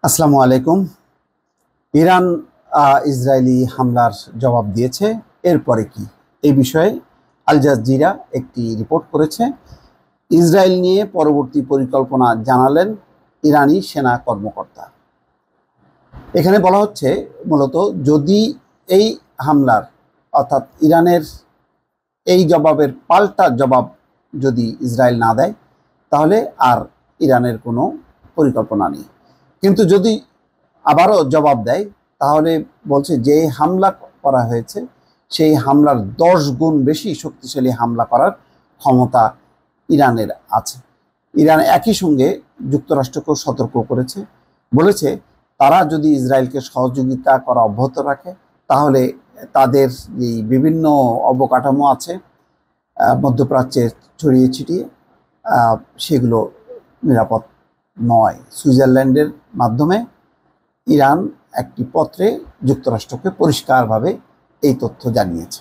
আসসালামু আলাইকুম। Iran Israeli হামলার জবাব দিয়েছে। এরপরে কি এই বিষয়ে আল জাজিরা একটি রিপোর্ট করেছে। ইসরায়েল নিয়ে পরবর্তী পরিকল্পনা জানালেন ইরানি সেনা কর্মকর্তা। এখানে বলা হচ্ছে মূলত যদি এই হামলার অর্থাৎ ইরানের এই জবাবের পাল্টা জবাব যদি ইসরায়েল না দেয় তাহলে আর ইরানের কোনো পরিকল্পনা নেই। কিন্তু যদি আবারও জবাব দেয় তাহলে বলছে যে হামলা করা হয়েছে সেই হামলার 10 গুণ বেশি শক্তিশালী হামলা করার ক্ষমতা ইরানের আছে। ইরান একই সঙ্গে যুক্তরাষ্ট্রকেও সতর্ক করেছে, বলেছে তারা যদি ইসরায়েলকে সহযোগিতা করা অব্যাহত রাখে তাহলে তাদের যে বিভিন্ন অবকাঠামো আছে মধ্যপ্রাচ্যে ছড়িয়ে ছিটিয়ে সেগুলো নিরাপদ নয়। সুইজারল্যান্ডের মাধ্যমে ইরান একটি পত্রে যুক্তরাষ্ট্রকে পরিষ্কারভাবে এই তথ্য জানিয়েছে।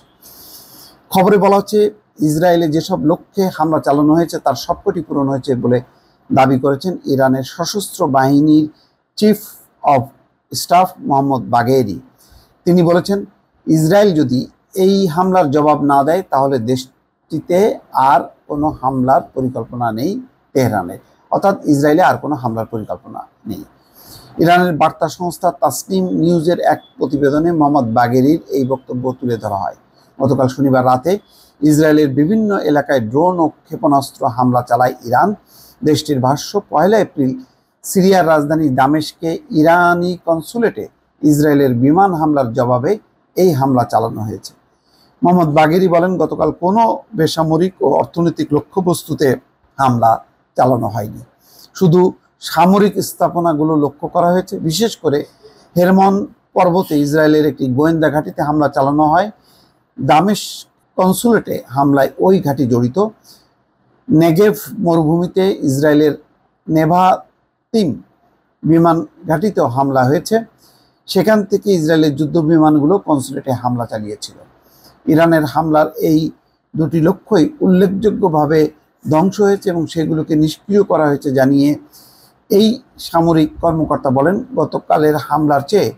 খবরে বলা হচ্ছে ইসরায়েলে যেসব লক্ষ্যে হামলা চালানো হয়েছে তার সবকটি পূরণ হয়েছে বলে দাবি করেছেন ইরানের সশস্ত্র বাহিনীর চিফ অফ স্টাফ মোহাম্মদ বাগেরি। তিনি বলেছেন ইসরায়েল যদি এই হামলার জবাব না দেয় তাহলে দেশটিতে আর কোনো হামলার পরিকল্পনা নেই তেহরানের, অর্থাৎ ইসরায়েলে আর কোনো হামলার পরিকল্পনা নেই। ইরানের বার্তা সংস্থা তাসনিম নিউজের এক প্রতিবেদনে মোহাম্মদ বাগেরির এই বক্তব্য তুলে ধরা হয়। গতকাল শনিবার রাতে ইসরায়েলের বিভিন্ন এলাকায় ড্রোন ও ক্ষেপণাস্ত্র হামলা চালায় ইরান। দেশটির ভাষ্য, 1 এপ্রিল সিরিয়ার রাজধানী দামেস্কে ইরানি কনসুলেটে ইসরায়েলের বিমান হামলার জবাবে এই হামলা চালানো হয়েছে। মোহাম্মদ বাগেরি বলেন, গতকাল কোনো বেসামরিক ও অর্থনৈতিক লক্ষ্যবস্তুতে হামলা চালানো হয়নি, শুধু সামরিক স্থাপনাগুলো লক্ষ্য করা হয়েছে। বিশেষ করে হেরমন পর্বতে ইসরায়েলের একটি গোয়েন্দা ঘাঁটিতে হামলা চালানো হয়। দামেস্ক কনসুলেটে হামলায় ওই ঘাঁটি জড়িত। নেগেভ মরুভূমিতে ইসরায়েলের নেভাতিম বিমান ঘাঁটিতেও হামলা হয়েছে, সেখান থেকে ইসরায়েলের যুদ্ধ বিমানগুলো কনসুলেটে হামলা চালিয়েছিল। ইরানের হামলার এই দুটি লক্ষ্যই উল্লেখযোগ্যভাবে ধ্বংস হয়েছে এবং সেগুলোকে নিষ্ক্রিয় করা হয়েছে জানিয়ে এই সামরিক কর্মকর্তা বলেন, গতকালের হামলার চেয়ে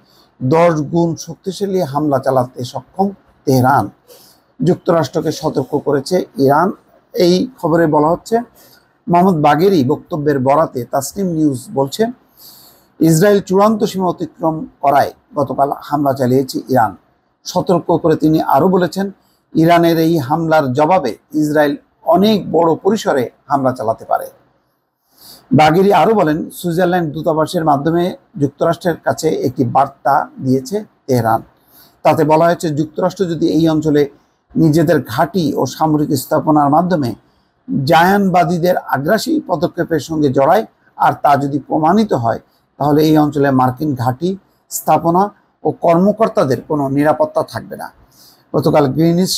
10 গুণ শক্তিশালী হামলা চালাতে সক্ষম তেহরান। যুক্তরাষ্ট্রকে সতর্ক করেছে ইরান। এই খবরে বলা হচ্ছে, মোহাম্মদ বাগেরি বক্তব্যের বরাতে তাসনিম নিউজ বলছে, ইসরায়েল চূড়ান্ত সীমা অতিক্রম করায় গতকাল হামলা চালিয়েছে ইরান। সতর্ক করে তিনি আরও বলেছেন, ইরানের এই হামলার জবাবে ইসরায়েল অনেক বড় পরিসরে হামলা চালাতে পারে। বাগেরি আরও বলেন, সুইজারল্যান্ড দূতাবাসের মাধ্যমে যুক্তরাষ্ট্রের কাছে একটি বার্তা দিয়েছে তেহরান। তাতে বলা হয়েছে, যুক্তরাষ্ট্র যদি এই অঞ্চলে নিজেদের ঘাঁটি ও সামরিক স্থাপনার মাধ্যমে জায়ানবাদীদের আগ্রাসী পদক্ষেপের সঙ্গে জড়ায় আর তা যদি প্রমাণিত হয় তাহলে এই অঞ্চলে মার্কিন ঘাঁটি, স্থাপনা ও কর্মকর্তাদের কোনো নিরাপত্তা থাকবে না। গতকাল গ্রিনিচ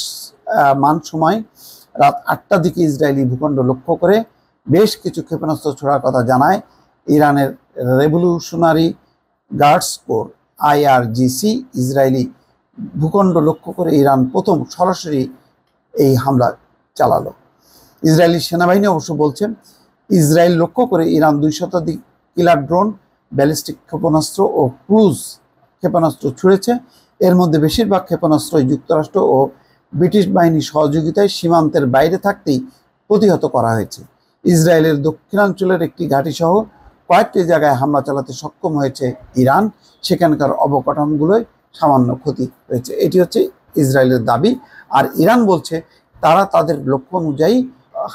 মান সময় রাত 8টার দিকে ইসরায়েলি ভূখণ্ড লক্ষ্য করে বেশ কিছু ক্ষেপণাস্ত্র ছোড়ার কথা জানায় ইরানের revolutionary guards core IRGC। Israeli ভূখণ্ড লক্ষ্য করে ইরান প্রথম সরাসরি এই হামলা চালালো। ইসরায়েলি সেনাবাহিনী অবশ্য বলছে, ইসরায়েল লক্ষ্য করে ইরান 2 শতাধিক কিলার ড্রোন, ব্যালিস্টিক ক্ষেপণাস্ত্র ও ক্রুজ ক্ষেপণাস্ত্র ছুড়েছে। এর মধ্যে বেশিরভাগ ক্ষেপণাস্ত্রই যুক্তরাষ্ট্র ও ব্রিটিশ বাহিনীর সহযোগিতায় সীমান্তের বাইরে থাকতেই প্রতিহত করা হয়েছে। ইসরায়েলের দক্ষিণাঞ্চলের একটি ঘাঁটিসহ কয়েকটি জায়গায় হামলা চালাতে সক্ষম হয়েছে ইরান। সেখানকার অবকাঠামোগুলোয় সামান্য ক্ষতি হয়েছে। এটি হচ্ছে ইসরায়েলের দাবি। আর ইরান বলছে তারা তাদের লক্ষ্য অনুযায়ী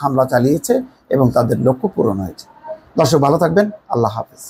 হামলা চালিয়েছে এবং তাদের লক্ষ্য পূরণ হয়েছে। দর্শক ভালো থাকবেন। আল্লাহ হাফেজ।